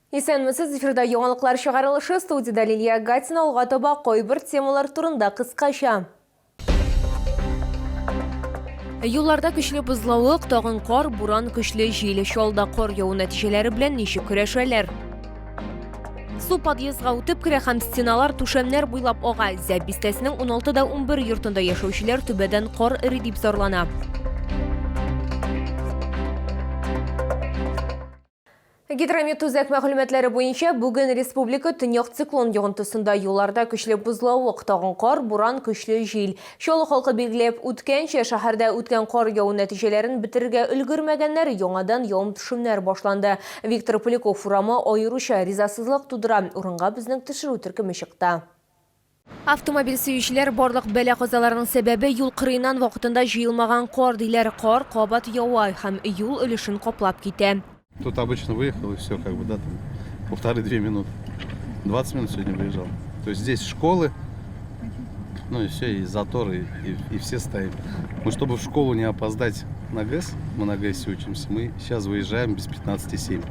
Исәнмесез, эфирда яңалыклар чыгарылышы, студияда Лилия Гатина, алга таба койбір темалар турында кыскача. Юлларда көчле бузлавык, тагын кар, буран, көчле җил, чалда кар яу нәтиҗәләре белән ничек көрәшәләр. Су подъездга үтеп керә һәм стеналар, түшәмнәр буйлап ага. Зәп бистәсенең 16-11 йортында яшәүчеләр түбәдән кар эри дип зарлана. Гидромет үзәк мәгълүматлары буенча, бүген республика төньяк циклон йогынтысында юлларда көчле бузлавык, тагын кар, буран, көчле җил. Чаллы халкы билгеләп үткәнчә, шәһәрдә үткән кар яу нәтиҗәләрен бетергә өлгермәгәннәр, яңадан явым-төшемнәр башланды. Виктор Поляков урамы аеруча ризасызлык тудыра. Урынга безнең төшерү төркеме чыкты. Автомобиль сөючеләр барлык бәла-казаларның сәбәбе юл кырыйнан вакытында җыелмаган кар диләр. Кар кабат ява һәм юл өлешен каплап китә. Тут обычно выехал и все, как бы, да, там, 1,5-2 минуты. 20 минут сегодня выезжал. То есть здесь школы, ну и все, и затор, и все стоим. Мы, чтобы в школу не опоздать на ГЭС, мы на ГЭСе учимся, мы сейчас выезжаем без 15:07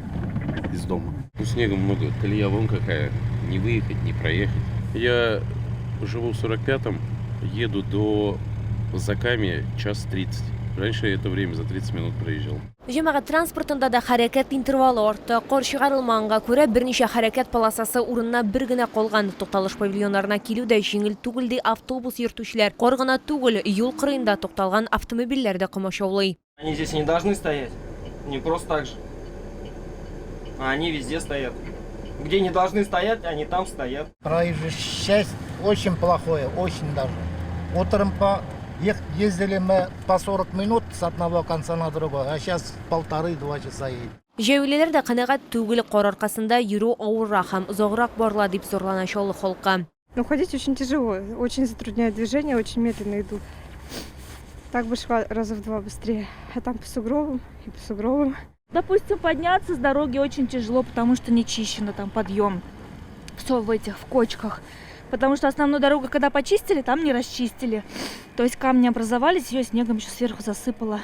из дома. Ну, снега много, колея вон какая, не выехать, не проехать. Я живу в 45-м, еду до Закамья час 30. Раньше это время за 30 минут проезжал. Җәмәгать транспортында да хәрәкәт интервалы арты. Кар чыгарылмаганга күрә берничә хәрәкәт полосасы урынына бер генә калган. Тукталыш павильоннарына килү дә җиңел түгел ди автобус йөртүчеләр. Кар гына түгел, юл кырыенда тукталган автомобильләр дә комачаулый. Они здесь не должны стоять, не просто так же. А они везде стоят. Где не должны стоять, они там стоят. Проезжая часть очень плохое, очень даже. Утром ездили мы по 40 минут с одного конца на другой, а сейчас 1,5-2 часа едем. Җәүлеләр дә канәгать түгел, кар аркасында йөрү авыррак һәм озаграк барыла дип зарлана Чаллы халкы. Но ходить очень тяжело, очень затрудняет движение, очень медленно иду. Так бы шла раза в 2 быстрее, а там по сугробам и по сугробам. Допустим, подняться с дороги очень тяжело, потому что не чищено там подъем. Все в этих, в кочках. Потому что основную дорогу, когда почистили, там не расчистили. То есть камни образовались, ее снегом еще сверху засыпало.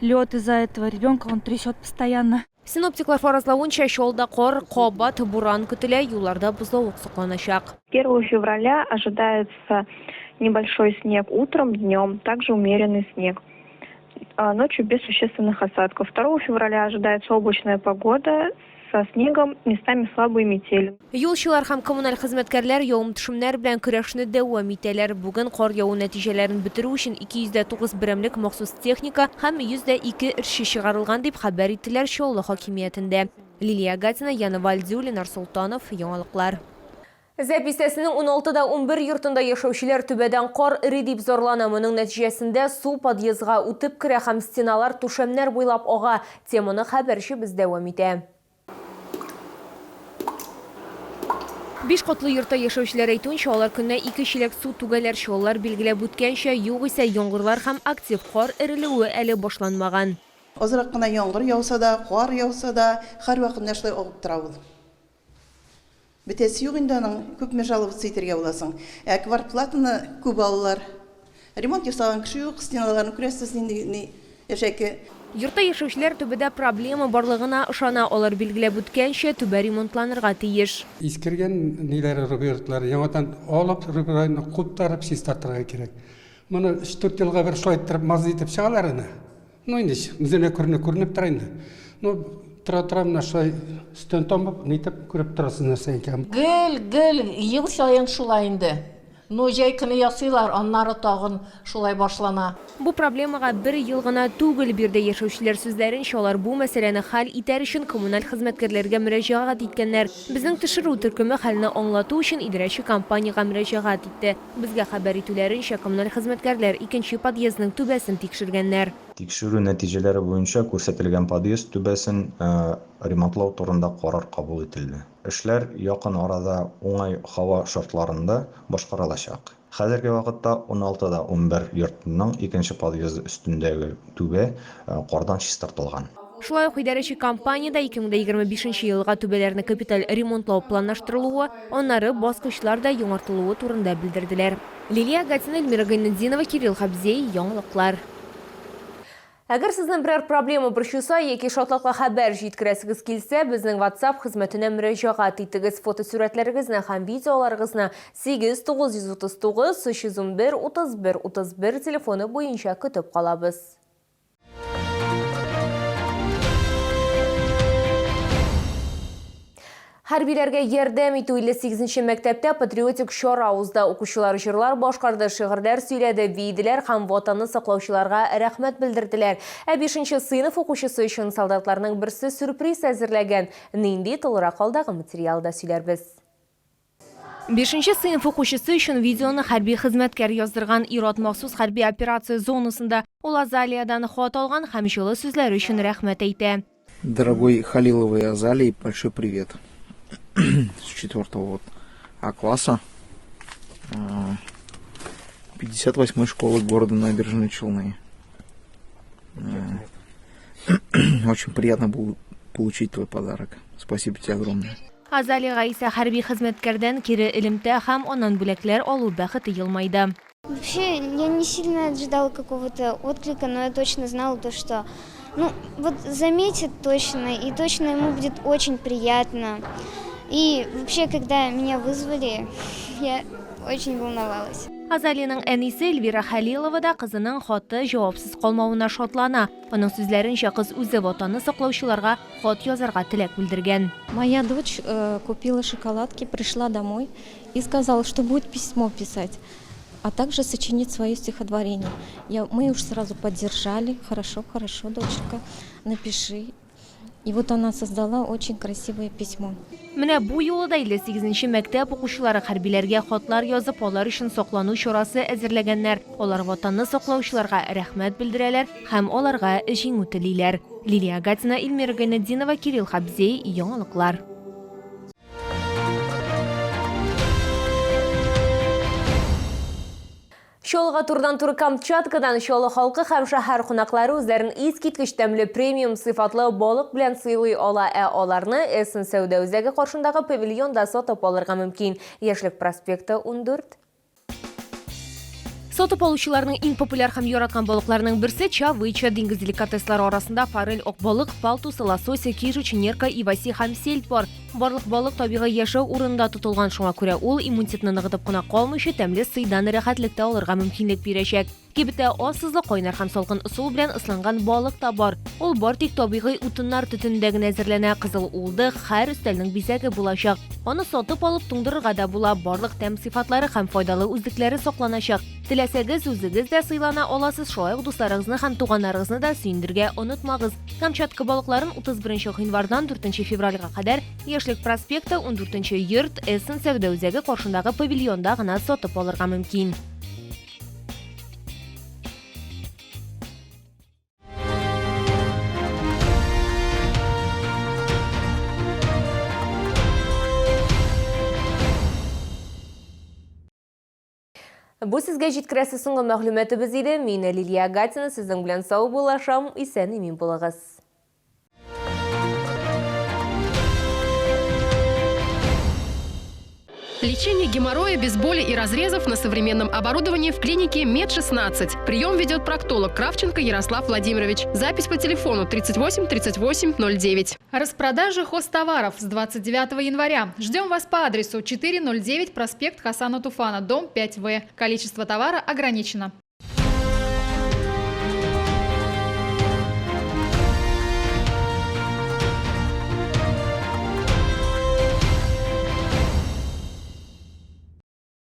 Лед из-за этого, ребенка он трясет постоянно. Синоптиклар фаразлавынча, Чаллыда кар, кабат, буран көтелә, юлларда бозлавык сакланачак. 1 февраля ожидается небольшой снег утром, днем, также умеренный снег. Ночью без существенных осадков. 2 февраля ожидается облачная погода со снегом, местами слабый метель. Юлчылар һәм коммуналь хезмәткәрләр явым-төшемнәр белән көрәшне дәвам итәләр. Бүген кар яу нәтиҗәләрен бетерү өчен 209 берәмлек махсус техника һәм 102 эшче чыгарылган дип хәбәр иттеләр Чаллы хакимиятендә. Лилия Гатина, Яна Вальдзюль, Нар Султанов, яңалыклар. Зәп бистәсенең 16-11 йортында яшәүчеләр түбәдән кар эри дип зарлана. Моның нәтиҗәсендә су подъездга үтеп керә һәм стеналар, түшәмнәр буйлап ага. Теманы хәбәрче без дәвам итә. 5 катлы йортта яшәүчеләр әйтүенчә, алар көненә 2 чиләк су түгәләр. Чаллылар билгеләп үткәнчә, югыйсә яңгырлар һәм актив кар эрелүе әле башланмаган. Азрак кына яңгыр яуса да, кар яуса да, һәрвакыт нәрсә агып тора ул. Бетәсе юк инде аның, күпме жалобасы итәргә буласың. Квартплатаны күп алалар. Ремонт ясаган кеше юк, стеналарны күрәсез инде яшәке. Йортта яшәүчеләр түбәдә проблема барлыгына ышана. Алар билгеләп үткәнчә, түбә ремонтланырга тиеш. Искергән ниләр регуляртлар яңадан алып регулярны куптарып чистартырга кирәк. Моны 4 елга бер шулай итеп мазый итеп чыгалар аны. Ну инде үзенә күренеп тора инде. Ну тора менә шулай өстен тамып, нитеп күреп торасыз нәрсә икән. Гел ел сайын шулай инде. Ну җәй көне ясыйлар, аннары тагын шулай башлана. Бу проблемага 1 ел гына түгел, бирдә яшәүчеләр сүзләренчә, алар бу мәсьәләне хәл итәр өчен коммуналь хезмәткәрләргә мөрәҗәгать иткәннәр. Безнең төшерү төркеме хәлне аңлату өчен идарәче компаниягә мөрәҗәгать итте. Безгә хәбәр итүләренчә, коммуналь хезмәткәрләр 2нче подъездның түбәсен тикшергәннәр. Тикшерү нәтиҗәләре буенча күрсәтелгән подъезд түбәсен ремонтлау турында карар кабул ителде. Эшләр якын арада уңай һава шартларында башкарылачак. Хәзерге вакытта 16-11 йортның 2нче подъезды өстендәге түбә кардан чистартылган. Шулай ук идарәче компаниядә 2025 елга түбәләрне капиталь ремонтлау планлаштырылуы, аннары баскычлар да яңартылуы турында белдерделәр. Лилия Гатина, Эльмира Гайнетдинова, Кирилл Хабзей, яңалыклар. Әгер сезнең берәр проблема борчыса, яки шатлыклы хәбәр җиткерәсегез килсә, безнең WhatsApp хезмәтенә мөрәҗәгать итегез. Фотосурәтләрегезне һәм видеоларыгызны 8939 311 31 31 телефоны буенча көтеп калабыз. Хәрбиләргә ярдәм итү 58-нче мәктәптә патриотик чара узды. Укучылар җырлар башкарды, шигырьләр сөйләде, бейделәр һәм ватанны саклаучыларга рәхмәт белдерделәр. 5-нче сыйныф укучысы өчен солдатларның берсе сюрприз әзерләгән. Нинди тулырак алдагы материалда сөйләрбез. 5-нче сыйныф укучысы өчен видеоны хәрби хезмәткәр яздырган Ират махсус хәрби операция зонасында ул Азалиядан хат алган һәм җылы сүзләр өчен рәхмәт әйтә. Дорогой Халиловой Азалии, большой привет. С 4-го А-класса 58-й школы города Набережные Челны. Очень приятно было получить твой подарок. Спасибо тебе огромное. Азалига исә хәрби хезмәткәрдән кире элемтә һәм аннан бүләкләр алу бәхете елмайды. Вообще, я не сильно ожидала какого-то отклика, но я точно знала то, что вот заметит точно, и точно ему будет очень приятно. И вообще, когда меня вызвали, я очень волновалась. Азалиның әнисе Эльвира Халилова да кызының хаты җавапсыз калмавына шатлана. Аның сүзләренчә, кыз үзе ватанны саклаучыларга хат язарга теләк белдергән. Моя дочь купила шоколадки, пришла домой и сказала, что будет письмо писать, а также сочинить свое стихотворение. Мы уж сразу поддержали. Хорошо, доченька, напиши. И вот она создала очень красивое письмо. Менә бу юлы да 58-нче мәктәп укучылары хәрбиләргә хатлар язып, алар өчен саклану чарасы әзерләгәннәр. Алар ватанны саклаучыларга рәхмәт белдерәләр һәм аларга җиңү телиләр. Лилия Гатина, Илмира Гайнетдинова, Кирилл Хабзей, яңалыклар. Шолга турдан-тур Камчаткадан шолы халкы һәм шәһәр кунаклары үзләрен искиткеч тәмле премиум сыйфатлы балык белән сыйлый ала, аларны Эссен сәүдә үзәге каршындагы павильонда сатып алырга мөмкин. Яшьлек проспекты 14. Сатып алучыларның иң популяр һәм яраткан балыкларның берсе чавыча, диңгез деликатеслары арасында форель, окбалык, палтус, лосось, кижу, чинерка, иваси һәм сельдь бар. Барлык балык табигый яшәү урынында тотылган, шуңа күрә ул иммунитетны ныгытып кына калмыйча тәмле сыйдан рәхәтлектә алырга мөмкинлек бирәчәк. Кибеттә ассызлы, кайнар һәм салкын су белән ысланган балык та бар. Ул бар тик табигый утыннар төтенендә генә әзерләнә. Кызыл улды һәр өстәлнең бизәге булачак. Аны сатып алып туңдырырга да була. Барлык тәм сыйфатлары һәм файдалы үзлекләре сакланачак. Теләсәгез, үзегез дә сыйлана аласыз. Шулай ук дусларыгызны һәм туганнарыгызны да сөендергә онытмагыз. Камчатка балыкларын 31 гыйнвардан 4 февральгә кадәр Яшьлек проспекты 14 йорт Эссен сәүдә үзәге каршындагы павильонда гына сатып алырга мөмкин. Бу сезгә җиткерәсе соңгы мәгълүматыбыз иде. Мин Лилия Гатина, сезнең белән сау булашам, исән имин булыгыз. Лечение геморроя без боли и разрезов на современном оборудовании в клинике Мед-16. Прием ведет проктолог Кравченко Ярослав Владимирович. Запись по телефону 38 38 09. Распродажа хозтоваров с 29 января. Ждем вас по адресу 409 проспект Хасана Туфана, дом 5В. Количество товара ограничено.